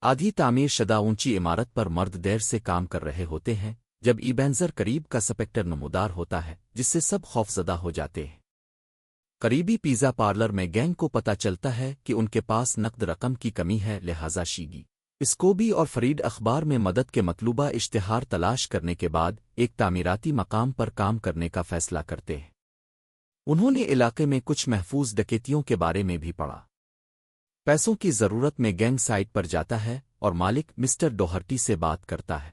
आधी तामीर शदा ऊंची इमारत पर मर्द देर से काम कर रहे होते हैं जब इबेंजर करीब का स्पेक्टर नमूदार होता है जिससे सब खौफजदा हो जाते हैं। करीबी पिज़्ज़ा पार्लर में गैंग को पता चलता है कि उनके पास नकद रकम की कमी है, लिहाजा शीगी, स्कोबी और फरीड अखबार में मदद के मतलूबा इश्तिहार तलाश करने के बाद एक तामीराती मकाम पर काम करने का फैसला करते हैं। उन्होंने इलाके में कुछ महफूज डकैतियों के बारे में भी पढ़ा। पैसों की ज़रूरत में गैंग साइट पर जाता है और मालिक मिस्टर डोहर्टी से बात करता है।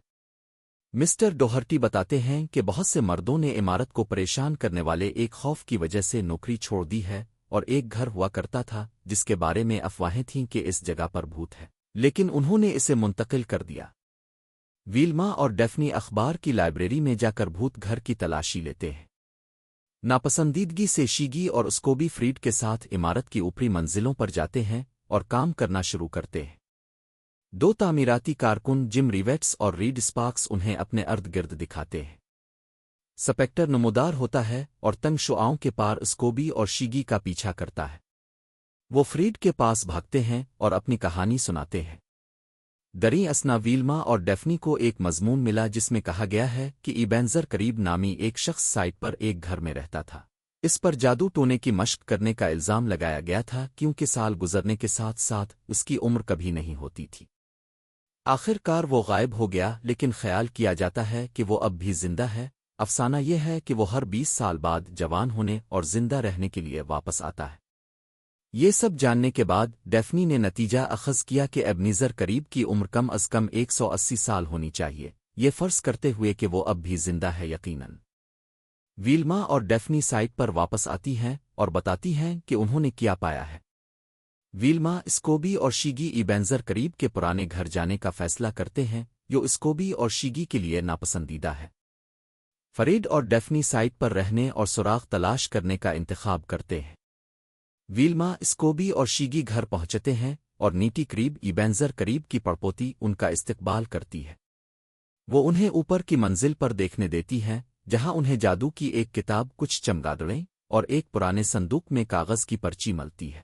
मिस्टर डोहर्टी बताते हैं कि बहुत से मर्दों ने इमारत को परेशान करने वाले एक खौफ की वजह से नौकरी छोड़ दी है और एक घर हुआ करता था जिसके बारे में अफवाहें थीं कि इस जगह पर भूत है, लेकिन उन्होंने इसे मुंतकिल कर दिया। विल्मा और डेफनी अखबार की लाइब्रेरी में जाकर भूत घर की तलाशी लेते हैं। नापसंदीदगी से शीगी और स्कोबी फ्रीड के साथ इमारत की ऊपरी मंजिलों पर जाते हैं और काम करना शुरू करते हैं। दो तामीराती कारकुन जिम रिवेट्स और रीड स्पार्क्स उन्हें अपने अर्द गिर्द दिखाते हैं। स्पेक्टर नमूदार होता है और तंग शुआओं के पार स्कोबी और शीगी का पीछा करता है। वो फ्रीड के पास भागते हैं और अपनी कहानी सुनाते हैं। दरी असना विल्मा और डेफनी को एक मजमून मिला जिसमें कहा गया है कि इबेंजर करीब नामी एक शख्स साइट पर एक घर में रहता था। इस पर जादू टोने की मश्क करने का इल्जाम लगाया गया था क्योंकि साल गुजरने के साथ साथ उसकी उम्र कभी नहीं होती थी। आखिरकार वो गायब हो गया, लेकिन ख्याल किया जाता है कि वो अब भी जिंदा है। अफसाना यह है कि वो हर 20 साल बाद जवान होने और जिंदा रहने के लिए वापस आता है। ये सब जानने के बाद डेफनी ने नतीजा अखज़ किया कि एबनीज़र करीब की उम्र कम अज़ कम 180 साल होनी चाहिए, ये फ़र्ज़ करते हुए कि वो अब भी जिंदा है यकीनन। विल्मा और डेफनी साइट पर वापस आती हैं और बताती हैं कि उन्होंने क्या पाया है। विल्मा, स्कोबी और शीगी इबेंजर करीब के पुराने घर जाने का फैसला करते हैं जो स्कोबी और शीगी के लिए नापसंदीदा है। फरीड और डेफनी साइट पर रहने और सुराग तलाश करने का इंतखाब करते हैं। विल्मा, स्कोबी और शीगी घर पहुंचते हैं और नीटी करीब इबेंजर करीब की पड़पोती उनका इस्तकबाल करती है। वो उन्हें ऊपर की मंजिल पर देखने देती हैं जहां उन्हें जादू की एक किताब, कुछ चमगादड़ें और एक पुराने संदूक में कागज की पर्ची मिलती है।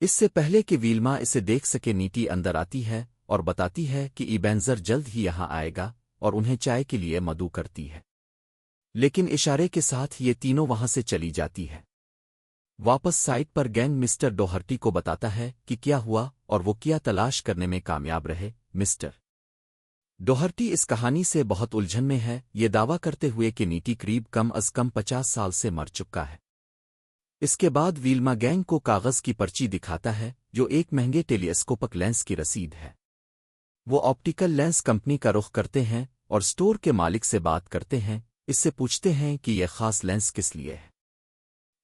इससे पहले कि विल्मा इसे देख सके, नीटी अंदर आती है और बताती है कि इबेंजर जल्द ही यहां आएगा और उन्हें चाय के लिए मदऊ करती है, लेकिन इशारे के साथ ये तीनों वहां से चली जाती है। वापस साइट पर गैंग मिस्टर डोहर्टी को बताता है कि क्या हुआ और वो क्या तलाश करने में कामयाब रहे। मिस्टर डोहर्टी इस कहानी से बहुत उलझन में है, ये दावा करते हुए कि नीटी करीब कम अज़ कम 50 साल से मर चुका है। इसके बाद विल्मा गैंग को कागज की पर्ची दिखाता है जो एक महंगे टेलीस्कोपिक लेंस की रसीद है। वो ऑप्टिकल लेंस कंपनी का रुख करते हैं और स्टोर के मालिक से बात करते हैं। इससे पूछते हैं कि यह खास लेंस किस लिए है।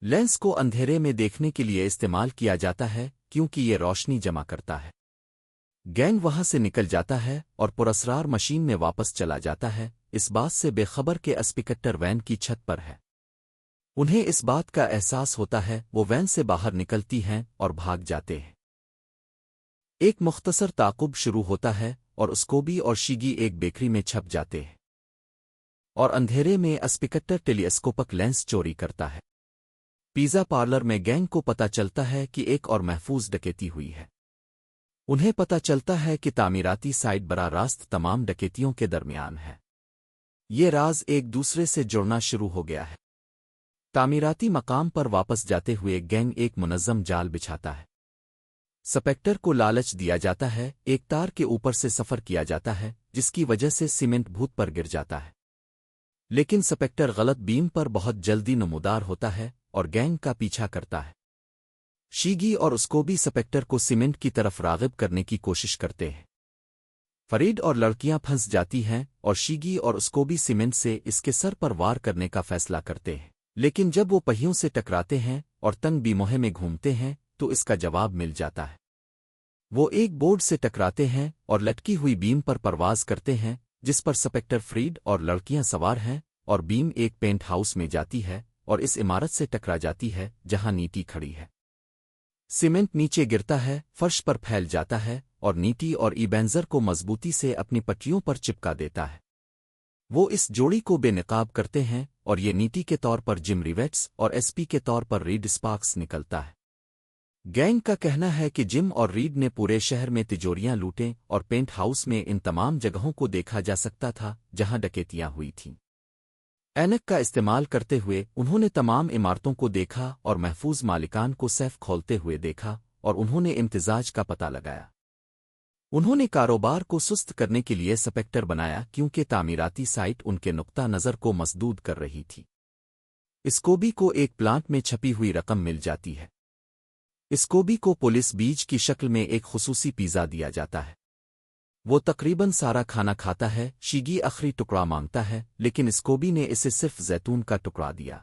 लेंस को अंधेरे में देखने के लिए इस्तेमाल किया जाता है क्योंकि ये रोशनी जमा करता है। गैंग वहां से निकल जाता है और पुरस्रार मशीन में वापस चला जाता है, इस बात से बेखबर के स्पीकर वैन की छत पर है। उन्हें इस बात का एहसास होता है, वो वैन से बाहर निकलती हैं और भाग जाते हैं। एक मुख्तसर ताक़ुब शुरू होता है और स्कोबी और शीगी एक बेकरी में छप जाते हैं और अंधेरे में स्पीकर टेलीस्कोपिक लेंस चोरी करता है। पिज़्ज़ा पार्लर में गैंग को पता चलता है कि एक और महफूज डकैती हुई है। उन्हें पता चलता है कि तामीराती साइट बराह रास्त तमाम डकैतियों के दरमियान है। ये राज एक दूसरे से जुड़ना शुरू हो गया है। तामीराती मकाम पर वापस जाते हुए गैंग एक मुनज़्ज़म जाल बिछाता है। स्पेक्टर को लालच दिया जाता है, एक तार के ऊपर से सफ़र किया जाता है जिसकी वजह से सीमेंट भूत पर गिर जाता है, लेकिन स्पेक्टर गलत बीम पर बहुत जल्दी नमूदार होता है और गैंग का पीछा करता है। शीगी और स्कोबी स्पेक्टर को सीमेंट की तरफ राग़िब करने की कोशिश करते हैं। फरीड और लड़कियां फंस जाती हैं और शीगी और स्कोबी सीमेंट से इसके सर पर वार करने का फैसला करते हैं, लेकिन जब वो पहियों से टकराते हैं और तंग बीमोहे में घूमते हैं तो इसका जवाब मिल जाता है। वो एक बोर्ड से टकराते हैं और लटकी हुई बीम पर परवाज करते हैं जिस पर स्पेक्टर, फ्रीड और लड़कियां सवार हैं, और बीम एक पेंट हाउस में जाती है और इस इमारत से टकरा जाती है जहां नीटी खड़ी है। सीमेंट नीचे गिरता है, फर्श पर फैल जाता है और नीटी और इबेंजर को मजबूती से अपनी पट्टियों पर चिपका देता है। वो इस जोड़ी को बेनकाब करते हैं और ये नीटी के तौर पर जिम रिवेट्स और एसपी के तौर पर रीड स्पार्क्स निकलता है। گینگ کا کہنا ہے کہ جم اور ریڈ نے پورے شہر میں تجوریاں لوٹیں اور پینٹ ہاؤس میں ان تمام جگہوں کو دیکھا جا سکتا تھا جہاں ڈکیتیاں ہوئی تھیں۔ اینک کا استعمال کرتے ہوئے انہوں نے تمام عمارتوں کو دیکھا اور محفوظ مالکان کو سیف کھولتے ہوئے دیکھا اور انہوں نے امتزاج کا پتہ لگایا۔ انہوں نے کاروبار کو سست کرنے کے لیے سپیکٹر بنایا کیونکہ تعمیراتی سائٹ ان کے نقطہ نظر کو مسدود کر رہی تھی۔ اسکوبی کو ایک پلانٹ میں چھپی ہوئی رقم مل جاتی ہے۔ اسکوبی کو پولیس بیج کی شکل میں ایک خصوصی پیزا دیا جاتا ہے۔ وہ تقریباً سارا کھانا کھاتا ہے، شیگی آخری ٹکڑا مانگتا ہے، لیکن اسکوبی نے اسے صرف زیتون کا ٹکڑا دیا۔